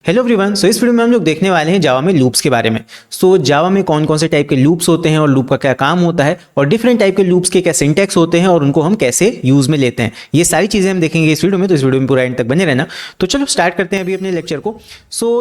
Hello everyone. इस video में हम लोग देखने वाले हैं जावा में लूप्स के बारे में। जावा में कौन कौन से टाइप के लूप्स होते हैं और लूप का क्या काम होता है और डिफरेंट टाइप के लूप्स के क्या सिंटैक्स होते हैं और उनको हम कैसे यूज में लेते हैं, ये सारी चीज़ें हम देखेंगे इस वीडियो में। तो इस वीडियो में पूरा एंड तक बने रहना। तो चलो स्टार्ट करते हैं अभी अपने लेक्चर को।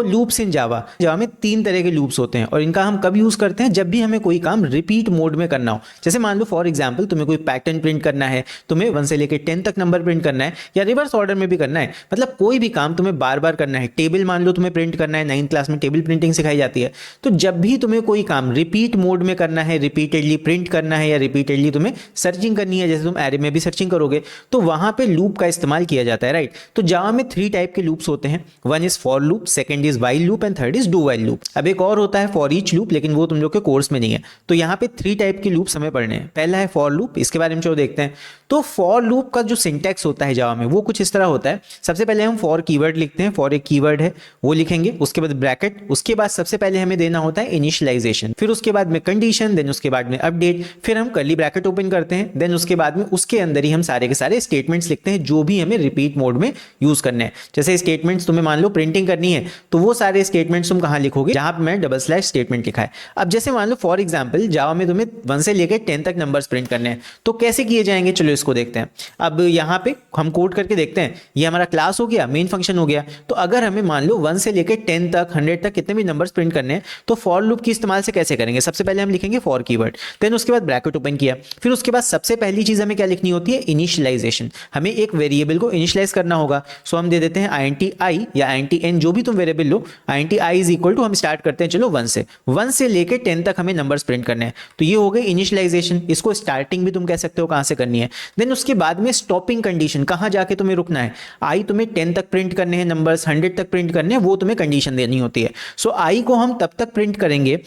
लूप्स इन जावा में 3 तरह के लूप्स होते हैं और इनका हम कब यूज़ करते हैं, जब भी हमें कोई काम रिपीट मोड में करना हो। जैसे मान लो फॉर एग्जाम्पल तुम्हें कोई पैटर्न प्रिंट करना है, तुम्हें 1 से लेकर 10 तक नंबर प्रिंट करना है या रिवर्स ऑर्डर में भी करना है, मतलब कोई भी काम तुम्हें बार बार करना है। टेबल मान लो तुम्हें प्रिंट करना है, 9th क्लास में टेबल प्रिंटिंग सिखाई जाती है। तो जब भी तुम्हें कोई काम रिपीट मोड में करना है, रिपीटेडली प्रिंट करना है या रिपीटेडली तुम्हें सर्चिंग करनी है, जैसे तुम एरे में भी सर्चिंग करोगे, तो वहां पे लूप का इस्तेमाल किया जाता है, राइट। तो जावा में 3 टाइप के लूप्स होते हैं। 1 is for loop, second is while loop and third is do while loop. अब एक और होता है फॉर ईच लूप, लेकिन वो तुम लोग के कोर्स में नहीं है। तो यहाँ पे 3 टाइप के लूप्स हमें पढ़ने हैं। पहला है फॉर लूप, इसके बारे में जो देखते हैं। तो फॉर लूप का जो सिंटैक्स होता है जावा में वो कुछ इस तरह होता है। सबसे पहले हम फॉर कीवर्ड लिखते हैं, फॉर एक कीवर्ड है वो लिखेंगे, उसके बाद ब्रैकेट, उसके बाद सबसे पहले हमें देना होता है इनिशियलाइजेशन, फिर उसके बाद में कंडीशन, देन उसके बाद में अपडेट, फिर हम कर्ली ब्रैकेट ओपन करते हैं, देन उसके बाद में उसके अंदर ही हम सारे के सारे स्टेटमेंट्स लिखते हैं जो भी हमें रिपीट मोड में यूज करने हैं। जैसे स्टेटमेंट्स तुम्हें मान लो प्रिंटिंग करनी है, तो वो सारे स्टेटमेंट्स तुम कहां लिखोगे, जहां पे मैं डबल स्लैश स्टेटमेंट लिखा है। अब जैसे मान लो फॉर एग्जाम्पल जावा में तुम्हें 1 से लेकर 10 तक नंबर्स प्रिंट करने हैं, तो कैसे किए जाएंगे, चलो इसको देखते हैं। अब यहाँ पे हम कोड करके देखते हैं। ये हमारा क्लास हो गया, मेन फंक्शन हो गया। तो अगर हमें मान लो 1 से लेकर 10 तक 100 तक कितने भी नंबर्स प्रिंट करने हैं, तो फॉर लूप की इस्तेमाल से कैसे करेंगे। सबसे पहले हम लिखेंगे फॉर कीवर्ड, देन उसके बाद ब्रैकेट ओपन किया, फिर उसके बाद सबसे पहली चीज हमें क्या लिखनी होती है, इनिशियलाइजेशन। हमें एक वेरिएबल को इनिशियलाइज करना होगा। सो हम दे देते हैं INT i या INT n, जो भी तुम वेरिएबल लो। INT i is equal to, हम स्टार्ट करते हैं चलो 1 से लेकर 10 तक हमें नंबर्स प्रिंट करने हैं। तो ये हो गई इनिशियलाइजेशन। इसको स्टार्टिंग भी तुम कह सकते हो कहां से करनी है। देन उसके बाद में स्टॉपिंग कंडीशन, कहां जाके तुम्हें रुकना है। आई तुम्हें 10 तक प्रिंट करने हैं नंबर्स, 100 तक प्रिंट करने हैं, वो तुम्हें कंडीशन देनी होती है। सो आई को हम तब तक प्रिंट करेंगे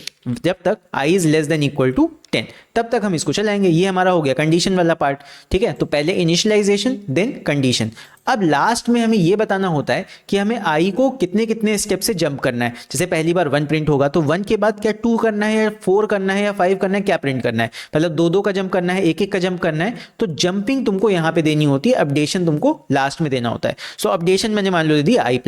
जब तक i is less than equal to 10, तब तक हम इसको चलाएंगे। ये हमारा हो गया कंडीशन वाला पार्ट, ठीक है। तो पहले इनिशियलाइजेशन देन कंडीशन। अब लास्ट में हमें ये बताना होता है कि हमें i को कितने कितने स्टेप से जंप करना है। जैसे पहली बार 1 प्रिंट होगा, तो 1 के बाद क्या 2 करना है या 4 करना है या 5 करना है, क्या प्रिंट करना है, मतलब 2 का जंप करना है, 1 का जंप करना है। तो जंपिंग तुमको यहाँ पे देनी होती है, अपडेशन तुमको लास्ट में देना होता है। सो अपडेशन मैंने मान लो दे दी i++,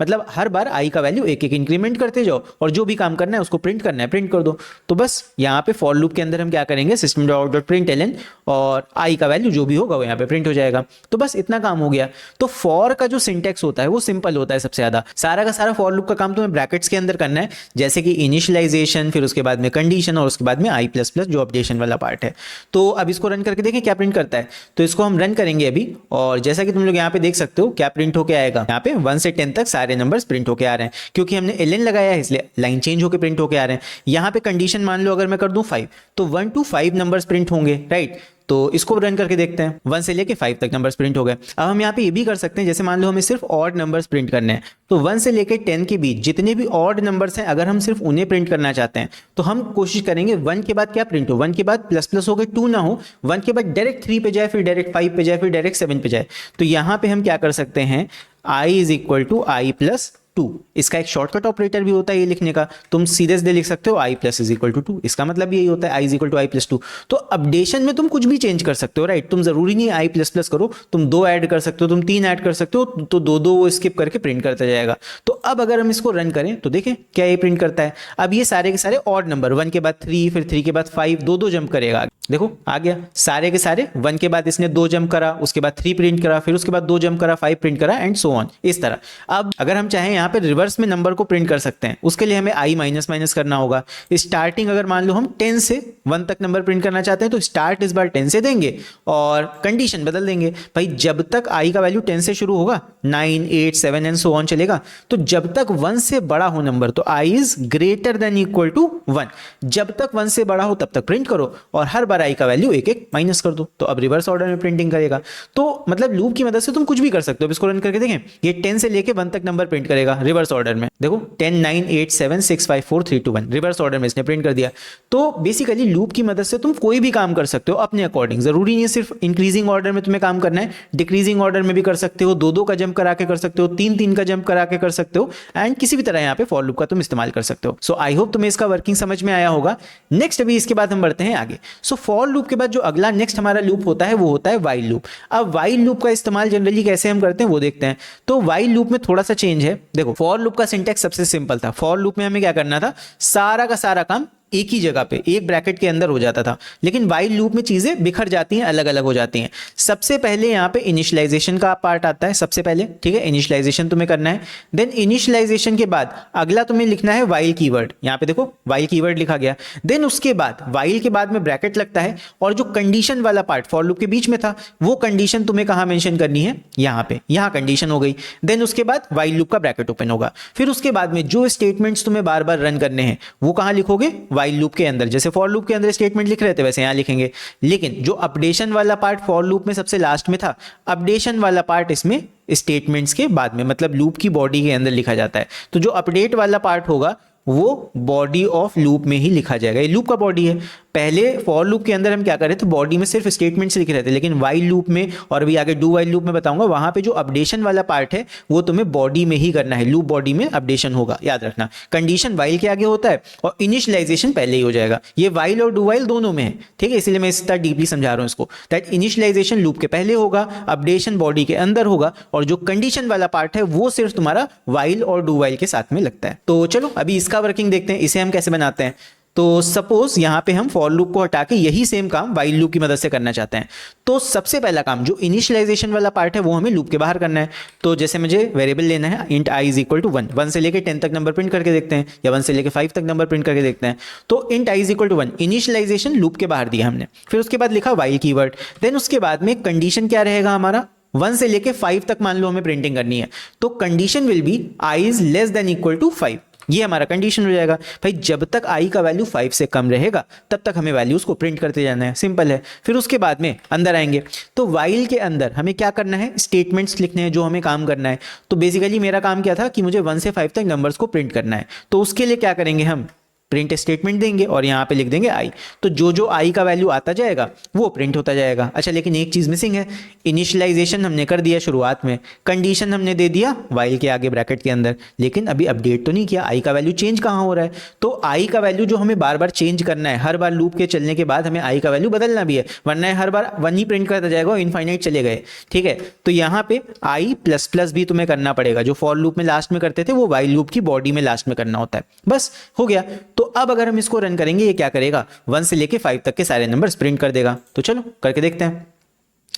मतलब हर बार i का वैल्यू 1 इंक्रीमेंट करते जाओ और जो भी काम करना है उसको प्रिंट करना है, प्रिंट कर दो। तो बस यहाँ पे फॉर लूप के अंदर हम क्या करेंगे, system.out.println, और i का वैल्यू जो भी होगा वो यहाँ पे प्रिंट हो जाएगा। तो बस इतना काम हो गया। तो फॉर का जो सिंटेक्स होता है वो सिंपल होता है सबसे ज्यादा। सारा का सारा फॉर लूप का काम तुम्हें ब्रैकेट्स के अंदर करना है, जैसे कि इनिशियलाइजेशन, फिर उसके बाद में कंडीशन और उसके बाद में i++ जो अपडेशन वाला पार्ट है। तो अब इसको रन करके देखें क्या प्रिंट करता है। तो इसको हम रन करेंगे अभी, और जैसा कि तुम लोग यहाँ पे देख सकते हो क्या प्रिंट होके आएगा। यहाँ पे 1 से 10 तक सारे नंबर्स प्रिंट होके आ रहे हैं, क्योंकि हमने ln लगाया है इसलिए लाइन चेंज होकर प्रिंट होके आ रहे हैं। यहाँ पे कंडीशन मान लो अगर मैं कर दूं 5, तो 1 to 5 नंबर्स प्रिंट होंगे, राइट। तो इसको रन करके देखते हैं। 1 से लेके 5 तक नंबर्स प्रिंट हो गए। अब हम यहाँ पे ये भी कर सकते हैं, जैसे मान लो हमें सिर्फ ऑड नंबर्स प्रिंट करने हैं, तो 1 से लेके 10 के बीच जितने भी ऑड नंबर्स हैं, अगर हम सिर्फ उन्हें प्रिंट करना चाहते हैं, तो हम कोशिश करेंगे 1 के बाद क्या प्रिंट हो, 1 के बाद प्लस हो गए, 2 ना हो, 1 के बाद डायरेक्ट 3 पे जाए, फिर डायरेक्ट 5 पे जाए, फिर डायरेक्ट 7 पे जाए। तो यहाँ पे हम क्या कर सकते हैं, i is equal to i+2। इसका एक शॉर्टकट ऑपरेटर भी होता है ये लिखने का, तुम सीधे सीधे लिख सकते हो i plus is equal to 2। इसका मतलब यही होता है i is equal to i+2। तो अपडेशन में तुम कुछ भी चेंज कर सकते हो, राइट। तुम जरूरी नहीं i++ करो, तुम 2 ऐड कर सकते हो, तुम 3 ऐड कर सकते हो, तो 2 वो स्किप करके प्रिंट करता जाएगा। तो अब अगर हम इसको रन करें तो देखें क्या ये प्रिंट करता है। अब ये सारे के सारे ऑड नंबर, 1 के बाद 3, फिर 3 के बाद 5, 2 जंप करेगा। देखो आ गया सारे के सारे। 1 के बाद इसने 2 जंप करा, उसके बाद 3 प्रिंट करा, फिर उसके बाद 2 जंप करा, 5 प्रिंट करा, एंड सो ऑन, इस तरह। अब अगर हम चाहें यहाँ पे रिवर्स में नंबर को प्रिंट कर सकते हैं, उसके लिए हमें i माइनस करना होगा। स्टार्टिंग अगर मान लो हम 10 से 1 तक नंबर प्रिंट करना चाहते हैं, तो स्टार्ट इस बार 10 से देंगे और कंडीशन बदल देंगे। भाई जब तक i का वैल्यू 10 से शुरू होगा, 9, 8, 7 एंड सो ऑन चलेगा। तो जब तक 1 से बड़ा हो नंबर, तो i is greater than equal to 1, जब तक 1 से बड़ा हो तब तक प्रिंट करो, और हर बार i का वैल्यू 1 माइनस कर दो। तो अब रिवर्स ऑर्डर में प्रिंटिंग करेगा। तो मतलब लूप की मदद से तुम कुछ भी कर सकते हो। इसको रन करके देखें, ये 10 से लेके 1 तक नंबर प्रिंट करेगा रिवर्स ऑर्डर में। देखो 10, 9, 8, 7, 6, 5, 4, 3, 2, 1 रिवर्स ऑर्डर में इसने प्रिंट कर दिया। तो बेसिकली लूप की मदद से तुम कोई भी काम कर सकते हो अपने अकॉर्डिंग। जरूरी नहीं है सिर्फ इंक्रीजिंग ऑर्डर में तुम्हें काम करना है, डिक्रीजिंग ऑर्डर में भी कर सकते हो, 2 का जंप करा के कर सकते हो, 3 का जंप करा के कर सकते हो, एंड किसी भी तरह यहाँ पे फॉर लूप का तुम इस्तेमाल कर सकते हो। सो आई होप तुम्हें इसका वर्किंग समझ में आया होगा। नेक्स्ट अभी इसके बाद हम बढ़ते हैं आगे। सो फॉर लूप के बाद जो अगला नेक्स्ट हमारा लूप होता है वो होता है व्हाइल लूप। अब व्हाइल लूप का इस्तेमाल जनरली कैसे हम करते हैं वो देखते हैं। तो व्हाइल लूप में थोड़ा सा चेंज है। देखो देखो फॉर लूप का सिंटैक्स सबसे सिंपल था। फॉर लूप में हमें क्या करना था, सारा का सारा काम एक ही जगह पे एक ब्रैकेट के अंदर हो जाता था। लेकिन वाइल लूप में चीजें बिखर जाती हैं, अलग अलग हो जाती हैं। सबसे पहले यहाँ पे इनिशियलाइजेशन का पार्ट आता है सबसे पहले, ठीक है, इनिशियलाइजेशन तुम्हें करना है। देन इनिशियलाइजेशन के बाद अगला तुम्हें लिखना है वाइल कीवर्ड। यहाँ पे देखो वाइल कीवर्ड लिखा गया। देन उसके बाद वाइल के बाद में ब्रैकेट लगता है, और जो कंडीशन वाला पार्ट फॉर लूप के बीच में था वो कंडीशन तुम्हें कहाँ मेंशन करनी है, यहाँ पे, यहाँ कंडीशन हो गई। देन उसके बाद वाइल लूप का ब्रैकेट ओपन होगा। फिर उसके बाद में जो स्टेटमेंट्स तुम्हें बार बार रन करने हैं वो कहाँ लिखोगे, वाइल लूप के अंदर। जैसे फॉर लूप के अंदर स्टेटमेंट लिख रहे थे वैसे यहां लिखेंगे। लेकिन जो अपडेशन वाला पार्ट फॉर लूप में सबसे लास्ट में था, अपडेशन वाला पार्ट इसमें स्टेटमेंट्स के बाद में, मतलब लूप की बॉडी के अंदर लिखा जाता है। तो जो अपडेट वाला पार्ट होगा वो बॉडी ऑफ लूप में ही लिखा जाएगा। ये लूप का बॉडी है। पहले फॉर लूप के अंदर हम क्या कर रहे थे, बॉडी में सिर्फ स्टेटमेंट्स लिख रहे थे। लेकिन वाइल लूप में, और अभी आगे डू वाइल लूप में बताऊंगा, वहां पे जो अपडेशन वाला पार्ट है वो तुम्हें बॉडी में ही करना है। लूप बॉडी में अपडेशन होगा, याद रखना। कंडीशन वाइल के आगे होता है और इनिशियलाइजेशन पहले ही हो जाएगा। ये वाइल और डू वाइल दोनों में है, ठीक है, इसलिए मैं इस तरह डीपली समझा रहा हूं इसको। दैट इनिशियलाइजेशन लूप के पहले होगा, अपडेशन बॉडी के अंदर होगा, और जो कंडीशन वाला पार्ट है वो सिर्फ तुम्हारा वाइल और डू वाइल के साथ में लगता है। तो चलो अभी इसका वर्किंग देखते हैं, इसे हम कैसे बनाते हैं। तो सपोज यहां पे हम फॉर लूप को हटा के यही सेम काम वाइल लूप की मदद से करना चाहते हैं। तो सबसे पहला काम जो इनिशियलाइजेशन वाला पार्ट है वो हमें लूप के बाहर करना है। तो जैसे मुझे वेरिएबल लेना है int i is equal to 1 से लेके 10 तक नंबर प्रिंट करके देखते हैं, या 1 से लेके 5 तक नंबर प्रिंट करके देखते हैं। तो int i is equal to 1 initialization loop के बाहर दिया हमने। फिर उसके बाद लिखा वाइल कीवर्ड। देन उसके बाद में कंडीशन क्या रहेगा हमारा, 1 से लेके 5 तक मान लो हमें प्रिंटिंग करनी है। तो condition will be i is less than equal to 5। ये हमारा कंडीशन हो जाएगा। भाई जब तक i का वैल्यू 5 से कम रहेगा तब तक हमें वैल्यूज को प्रिंट करते जाना है, सिंपल है। फिर उसके बाद में अंदर आएंगे तो वाइल के अंदर हमें क्या करना है, स्टेटमेंट्स लिखने हैं जो हमें काम करना है। तो बेसिकली मेरा काम क्या था कि मुझे 1 से 5 तक नंबर्स को प्रिंट करना है। तो उसके लिए क्या करेंगे, हम प्रिंट स्टेटमेंट देंगे और यहाँ पे लिख देंगे i। तो जो जो i का वैल्यू आता जाएगा वो प्रिंट होता जाएगा। अच्छा लेकिन एक चीज मिसिंग है, इनिशियलाइजेशन हमने कर दिया शुरुआत में, कंडीशन हमने दे दिया वाइल के आगे ब्रैकेट के अंदर, लेकिन अभी अपडेट तो नहीं किया। i का वैल्यू चेंज कहाँ हो रहा है, तो i का वैल्यू जो हमें बार बार चेंज करना है, हर बार लूप के चलने के बाद हमें i का वैल्यू बदलना भी है, वरना हर बार 1 ही प्रिंट करता जाएगा और इनफाइनाइट चले गए, ठीक है। तो यहाँ पे i प्लस प्लस भी तुम्हें करना पड़ेगा। जो फॉर लूप में लास्ट में करते थे वो वाइल लूप की बॉडी में लास्ट में करना होता है। बस हो गया। तो अब अगर हम इसको रन करेंगे ये क्या करेगा, 1 से लेके 5 तक के सारे नंबर्स प्रिंट कर देगा। तो चलो करके देखते हैं।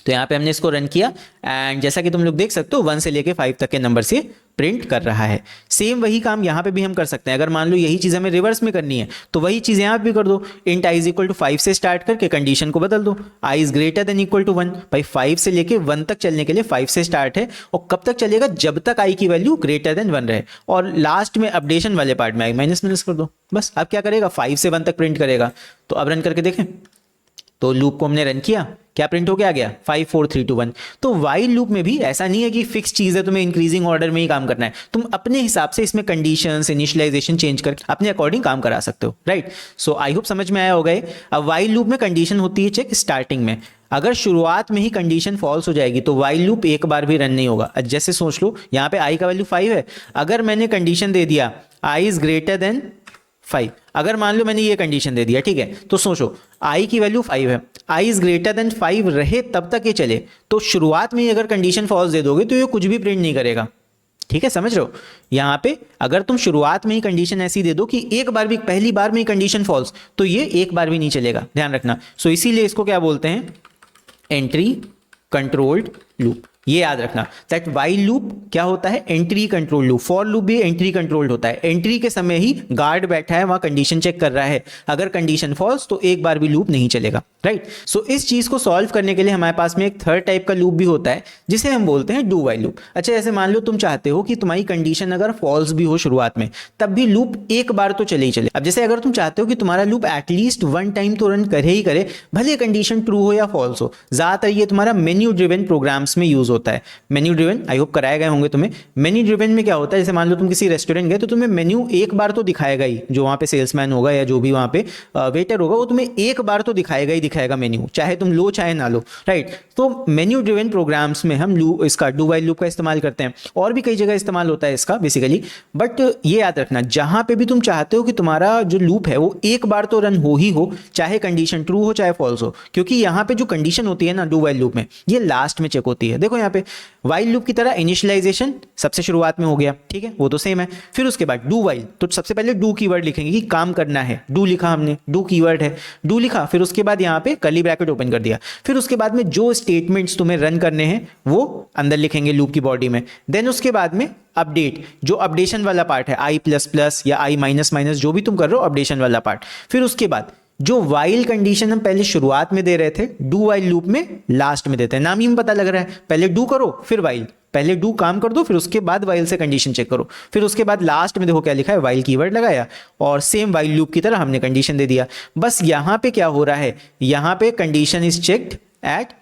तो यहाँ पे हमने इसको रन किया एंड जैसा कि तुम लोग देख सकते हो 1 से लेके 5 तक के नंबर से प्रिंट कर रहा है। सेम वही काम यहाँ पे भी हम कर सकते हैं। अगर मान लो यही चीज़ हमें रिवर्स में करनी है तो वही चीज़ यहाँ पे भी कर दो। Int i is equal to 5 से स्टार्ट करके कंडीशन को बदल दो, i is greater than equal to 1। भाई 5 से लेके 1 तक चलने के लिए 5 से स्टार्ट है, और कब तक चलेगा, जब तक i की वैल्यू ग्रेटर देन 1 रहे। और लास्ट में अपडेशन वाले पार्ट में i माइनस माइनस कर दो। बस अब क्या करेगा, 5 से 1 तक प्रिंट करेगा। तो अब रन करके देखें। तो लूप को हमने रन किया, क्या प्रिंट हो के आ गया, 5 4 3 2 1। तो वाइल लूप में भी ऐसा नहीं है कि फिक्स चीज है, तुम्हें इंक्रीजिंग ऑर्डर में ही काम करना है। तुम अपने हिसाब से इसमें कंडीशंस, इनिशियलाइजेशन चेंज करके अपने अकॉर्डिंग काम करा सकते हो, राइट। सो आई होप समझ में आया होगा। अब वाइल लूप में कंडीशन होती है चेक स्टार्टिंग में। अगर शुरुआत में ही कंडीशन फॉल्स हो जाएगी तो वाइल लूप एक बार भी रन नहीं होगा। जैसे सोच लो यहाँ पे i का वैल्यू 5 है, अगर मैंने कंडीशन दे दिया i इज ग्रेटर देन 5, अगर मान लो मैंने ये कंडीशन दे दिया, ठीक है, तो सोचो i की वैल्यू 5 है, i इज ग्रेटर देन 5 रहे तब तक ये चले। तो शुरुआत में ही अगर कंडीशन फॉल्स दे दोगे तो ये कुछ भी प्रिंट नहीं करेगा, ठीक है, समझ रहे हो। यहाँ पे अगर तुम शुरुआत में ही कंडीशन ऐसी दे दो कि एक बार भी, पहली बार में ही कंडीशन फॉल्स, तो ये एक बार भी नहीं चलेगा, ध्यान रखना। सो इसीलिए इसको क्या बोलते हैं, एंट्री कंट्रोल्ड लूप। ये याद रखना दैट वाइल लूप क्या होता है, entry control loop. For loop भी एंट्री कंट्रोल्ड होता है। एंट्री के समय ही गार्ड बैठा है, वहां कंडीशन चेक कर रहा है। अगर कंडीशन फॉल्स तो एक बार भी लूप नहीं चलेगा, राइट। सो इस चीज को सॉल्व करने के लिए हमारे पास में एक थर्ड टाइप का लूप भी होता है जिसे हम बोलते हैं डू वाइल लूप। अच्छा जैसे मान लो तुम चाहते हो कि तुम्हारी कंडीशन अगर फॉल्स भी हो शुरुआत में, तब भी लूप एक बार तो चले ही चले। अब जैसे अगर तुम चाहते हो कि तुम्हारा लूप एटलीस्ट 1 टाइम तो रन करे ही करे, भले कंडीशन ट्रू हो या फॉल्स हो। ज्यादातर ये तुम्हारा मेन्यू ड्रिवन प्रोग्राम्स में यूज होता है। मेन्यू ड्रिवन आई होप कराए गए होंगे तुम्हें। मेन्यू ड्रिवन में क्या होता है, जैसे मान लो तुम किसी रेस्टोरेंट गए तो तुम्हें मेन्यू एक बार तो दिखाएगा ही, जो वहां पे सेल्समैन होगा या जो भी वहां पे वेटर होगा वो तुम्हें एक बार तो दिखाएगा ही दिखाएगा मेन्यू, चाहे तुम लो चाहे ना लो, राइट। तो मेन्यू ड्रिवन प्रोग्राम्स में हम इसका डू वाइल लूप का इस्तेमाल करते हैं, और भी कई जगह इस्तेमाल होता है इसका बेसिकली। बट ये याद रखना, जहां पे भी तुम चाहते हो कि तुम्हारा जो लूप है वो एक बार तो रन हो ही हो, चाहे कंडीशन ट्रू हो चाहे फॉल्स हो, क्योंकि यहाँ पे जो कंडीशन होती है ना डू वाइल लूप में, ये लास्ट में चेक होती है। देखो यहाँ पे वाइल लूप की तरह इनिशियलाइजेशन सबसे शुरुआत में हो गया, ठीक है, वो तो सेम है। फिर उसके बाद डू वाइल, तो सबसे पहले डू कीवर्ड लिखेंगे कि काम करना है, डू लिखा हमने, डू कीवर्ड है, डू लिखा, फिर उसके बाद यहाँ पे कर्ली ब्रैकेट ओपन कर दिया, फिर उसके बाद में जो स्टेटमेंट्स तुम्हें रन करने हैं वो अंदर लिखेंगे लूप की बॉडी में। देन उसके बाद में अपडेट, जो अपडेशन वाला पार्ट है, आई प्लस प्लस या आई माइनस माइनस जो भी तुम कर रहे हो, अपडेशन वाला पार्ट। फिर उसके बाद जो वाइल कंडीशन हम पहले शुरुआत में दे रहे थे, डू वाइल लूप में लास्ट में देते हैं, नाम ही में पता लग रहा है, पहले डू करो फिर वाइल, पहले डू काम कर दो फिर उसके बाद वाइल से कंडीशन चेक करो, फिर उसके बाद लास्ट में देखो क्या लिखा है, वाइल कीवर्ड लगाया और सेम वाइल लूप की तरह हमने कंडीशन दे दिया। बस यहां पे क्या हो रहा है, यहां पे condition is checked at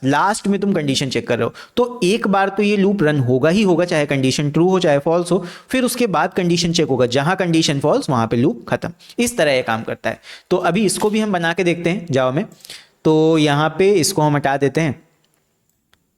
last में तुम कंडीशन चेक कर रहे हो, तो एक बार तो ये लूप रन होगा ही होगा, चाहे कंडीशन ट्रू हो चाहे फॉल्स हो, फिर उसके बाद कंडीशन चेक होगा, जहां कंडीशन फॉल्स वहां पे लूप खत्म। इस तरह ये काम करता है। तो अभी इसको भी हम बना के देखते हैं जावा में। तो यहां पे इसको हम हटा देते हैं,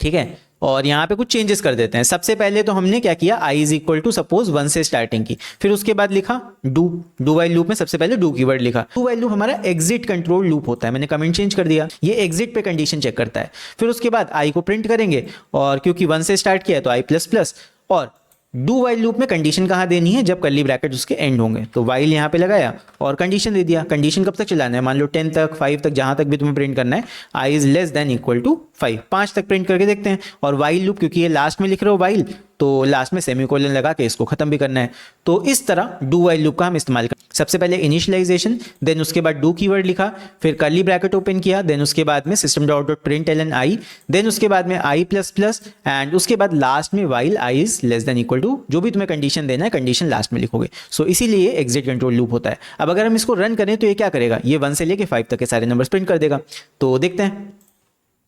ठीक है, और यहाँ पे कुछ चेंजेस कर देते हैं। सबसे पहले तो हमने क्या किया, i is equal to suppose 1 से स्टार्टिंग की, फिर उसके बाद लिखा डू वाइल लूप में सबसे पहले डू कीवर्ड लिखा। डू वाइल लूप हमारा एग्जिट कंट्रोल लूप होता है, मैंने कमेंट चेंज कर दिया, ये एग्जिट पे कंडीशन चेक करता है। फिर उसके बाद i को प्रिंट करेंगे और क्योंकि 1 से स्टार्ट किया है तो i प्लस प्लस, और डू वाइल लूप में कंडीशन कहाँ देनी है, जब कर्ली ब्रैकेट उसके एंड होंगे, तो वाइल यहाँ पे लगाया और कंडीशन दे दिया। कंडीशन कब तक चलाना है, मान लो 10 तक 5 तक जहां तक भी तुम्हें प्रिंट करना है, i is less than equal to 5, 5 तक प्रिंट करके देखते हैं। और वाइल लूप क्योंकि ये लास्ट में लिख रहे हो वाइल, तो लास्ट में सेमीकोलन लगा के इसको खत्म भी करना है। तो इस तरह डू वाइल लूप का हम इस्तेमाल कर, सबसे पहले इनिशियलाइजेशन, देन उसके बाद डू कीवर्ड लिखा, फिर कर्ली ब्रैकेट ओपन किया, देन उसके बाद में system dot dot println I, then उसके बाद में आई प्लस प्लस, एंड उसके बाद लास्ट में while i is less than equal to, जो भी तुम्हें कंडीशन देना है कंडीशन लास्ट में लिखोगे। सो इसीलिए एग्जिट कंट्रोल लूप होता है। अब अगर हम इसको रन करें तो ये क्या करेगा, ये 1 से लेके 5 तक के सारे नंबर्स प्रिंट कर देगा। तो देखते हैं,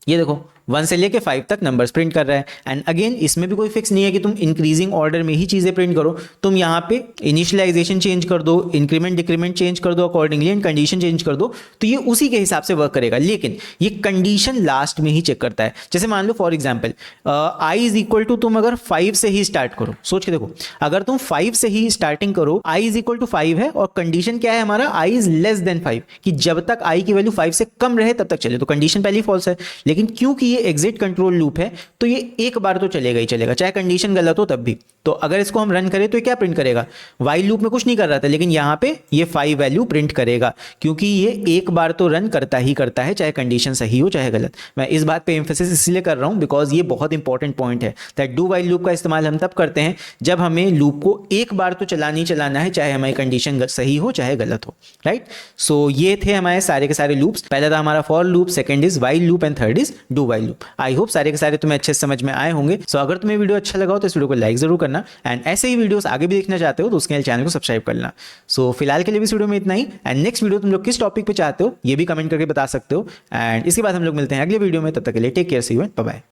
ये देखो 1 से लेके 5 तक नंबर्स प्रिंट कर रहा है। एंड अगेन इसमें भी कोई फिक्स नहीं है कि तुम इंक्रीजिंग ऑर्डर में ही चीज़ें प्रिंट करो, तुम यहाँ पे इनिशियलाइजेशन चेंज कर दो, इंक्रीमेंट डिक्रीमेंट चेंज कर दो अकॉर्डिंगली, एंड कंडीशन चेंज कर दो, तो ये उसी के हिसाब से वर्क करेगा। लेकिन ये कंडीशन लास्ट में ही चेक करता है। जैसे मान लो for example I is equal to, तुम अगर 5 से ही स्टार्ट करो, सोच के देखो, अगर तुम 5 से ही स्टार्टिंग करो, आई इज इक्वल टू 5 है और कंडीशन क्या है हमारा, आई इज लेस देन 5, कि जब तक आई की वैल्यू 5 से कम रहे तब तक चले, तो कंडीशन पहले ही फॉल्स है। लेकिन क्योंकि ये एग्जिट कंट्रोल लूप है तो ये एक बार तो चलेगा ही चलेगा, चाहे कंडीशन गलत हो तब भी। तो अगर इसको हम रन करें तो ये क्या प्रिंट करेगा, वाइल लूप में कुछ नहीं कर रहा था, लेकिन यहां पे ये 5 वैल्यू प्रिंट करेगा, क्योंकि ये एक बार तो रन करता ही करता है, चाहे कंडीशन सही हो चाहे गलत। मैं इस बात पे एम्फेसिस इसलिए कर रहा हूं बिकॉज ये बहुत इंपॉर्टेंट पॉइंट है, दैट डू वाइल लूप का इस्तेमाल हम तब करते हैं जब हमें लूप को एक बार तो चलाना ही चलाना है, चाहे हमारी कंडीशन सही हो चाहे गलत हो, राइट। सो ये थे हमारे सारे के सारे लूप्स। पहला था हमारा for loop, second is while loop, and third is do while loop. I hope सारे के सारे तुम्हें अच्छे से समझ में आए होंगे। सो अगर तुम्हें वीडियो अच्छा लगा हो तो इस वीडियो को लाइक जरूर करना, एंड ऐसे ही वीडियोस आगे भी देखना चाहते हो तो उसके लिए चैनल को सब्सक्राइब करना। सो फिलहाल के लिए इस वीडियो में इतना ही, एंड नेक्स्ट वीडियो तुम लोग किस टॉपिक पे चाहते हो ये भी कमेंट करके बता सकते हो। एंड इसके बाद हम लोग मिलते हैं अगले वीडियो में, तब तक के लिए take care, see you and bye bye.